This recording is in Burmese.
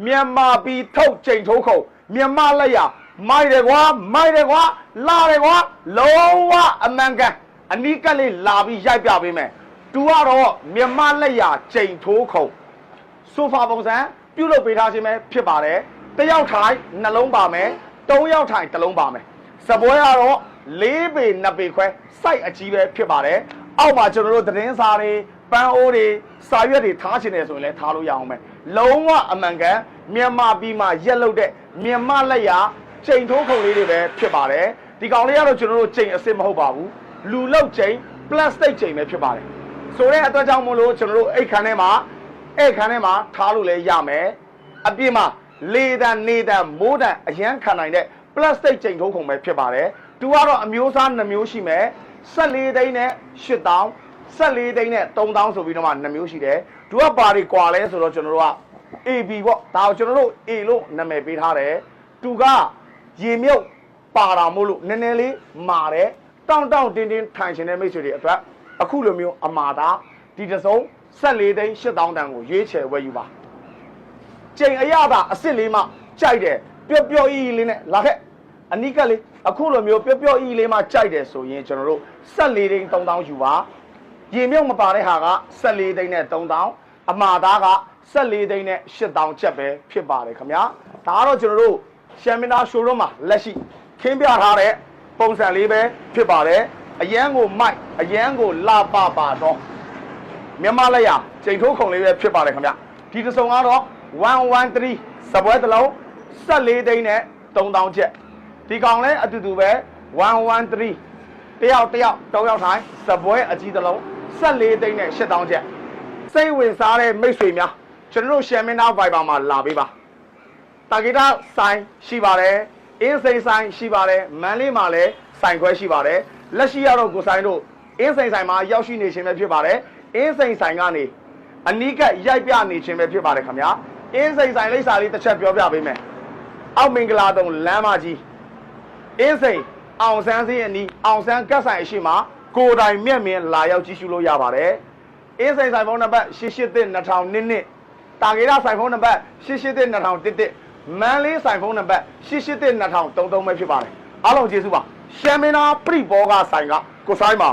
မြန်မာပြည်ထုတ်ချိန်ထိုးခုံမြန်မာလက်ရမိုက်တယ်ကွာမိုက်တယ်ကွာလာတယ်ကွာလုံးဝအမှန်ကန်အနီးကပ်လေးလာပြီးရိုက်ပြပေးမယ်သူကတော့မြန်မာလက်ရချိန်ထိုးခုံဆိုဖာပုံစံပြုတ်လုပ်ပေးထားခြင်းပဲဖြစ်ပါတယ်တစ်ယောက်ထိုင်နှလုံးပါမယ်၃ယောက်ထိုင်တစ်လုံးပါမယ်စပွဲကတော့၄ပေ၂ပေခွဲစိုက်အကြီးပဲဖြစ်ပါတယ်အောက်မှာကျွန်တော်တို့သတင်းစာတွေပန်းအိုးတွေစာရွက်တွေထားချင်တယ်ဆိုရင်လည်းထားလို့ရအောင်ပဲလုံးဝအမှန်ကန်မြန်မာပြည်မှာရက်လုတ်တဲ့မြန်မာလက်ရချိန်ထိုးခုံလေးတွေပဲဖြစ်ပါတယ်ဒီကောင်လေးကတော့ကျွန်တော်တို့ချိန်အစ်စ်မဟုတ်ပါဘူးလူလောက်ချိန် plastic ချိန်ပဲဖြစ်ပါတယ်ဆိုတဲ့အတွက်ကြောင့်မို့လို့ကျွန်တော်တို့အိတ်ခမ်းထဲမှာထားလို့လည်းရမယ်အပြည့်မှာလေတန်နေတန်မိုးတန်အရန်ခံနိုင်တဲ့ plastic ချိန်ထိုးခုံပဲဖြစ်ပါတယ်သူကတော့အမျိုးအစား2မျိုးရှိမယ်14သိန်းနဲ့8000 14သိန်းနဲ့3000ဆိုပြီးတော့မှ2မျိုးရှိတယ်သူကဘာတွေကွာလဲဆိုတော့ကျွန်တော်တို့က AB ပေါ့ဒါကိုကျွန်တော်တို့ A လို့နာမည်ပေးထားတယ်သူကရေမြုပ်ပါတာမို့လို့နည်းနည်းလေးမာတယ်တောင့်တင်းတင်းထိုင်ရှင်တဲ့မိတ်ဆွေတွေအတွက်အခုလိုမျိုးအမာတာဒီတစ်စုံ14သိန်း8000တန်ကိုရွေးချယ်ဝယ်ယူပါချိန်အရသာအစ်စ်လေးမှကြိုက်တယ်ပျော့လေးနဲ့လာခဲ့အနိကလေးအခုလိုမျိုးပျော့လေးမှကြိုက်တယ်ဆိုရင်ကျွန်တော်တို့14သိန်း3000ယူပါရေမြုပ်မပါတဲ့ဟာက14သိန်းနဲ့3000အမာသားက14သိန်းနဲ့8000ချက်ပဲဖြစ်ပါတယ်ခင်ဗျာဒါကတော့ကျွန်တော်တို့ရှမ်မင်းသားရှိုးရုံးမှာလက်ရှိခင်းပြထားတဲ့ပုံစံလေးပဲဖြစ်ပါတယ်အရန်ကိုမိုက်အရန်ကိုလာပါတော့မြန်မာလက်ရချိန်ထိုးခုံလေးပဲဖြစ်ပါတယ်ခင်ဗျဒီတစ်စုံကတော့113စပွဲတစ်လုံး14သိန်းနဲ့3000ချက်ဒီကောင်လည်းအတူတူပဲ113တယောက်3ယောက်ထိုင်စပွဲအကြီးတစ်လုံး14သိန်းနဲ့8000ချက်စိတ်ဝင်စားတဲ့မိတ်ဆွေများကျွန်တော်တို့ရှမ်မင်းသား Viber မှာလာပေးပါတာဂီတာဆိုင်ရှိပါတယ်အင်းစိန်ဆိုင်ရှိပါတယ်မန်လေးမှာလည်းဆိုင်ခွဲရှိပါတယ်လက်ရှိရတော့ကိုဆိုင်တို့အင်းစိန်ဆိုင်မှာရောက်ရှိနေခြင်းပဲဖြစ်ပါတယ်အင်းစိန်ဆိုင်ကနေအနီးကပ်ရိုက်ပြနေခြင်းပဲဖြစ်ပါတယ်ခင်ဗျာအင်းစိန်ဆိုင်လိပ်စာလေးတစ်ချက်ပြောပြပေးမယ်အောက်မင်္ဂလာတုံလမ်းမကြီးအင်းစိန်အောင်ဆန်းစည်းအနီးအောင်ဆန်းကတ်ဆိုင်အရှိမကိုယ်တိုင်မျက်မြင်လာရောက်ကြည့်ရှုလို့ရပါတယ်အင်းစိန်ဆိုင်ဖုန်းနံပါတ်882000တာဂီတာဆိုင်ဖုန်းနံပါတ်882000မန်လေးဆိုင်ဖုန်းနံပါတ်882000ပဲဖြစ်ပါတယ်အားလုံးကျေးဇူးပါရှမ်မင်းသားပြိဘောကဆိုင်ကကိုဆိုင်ပါ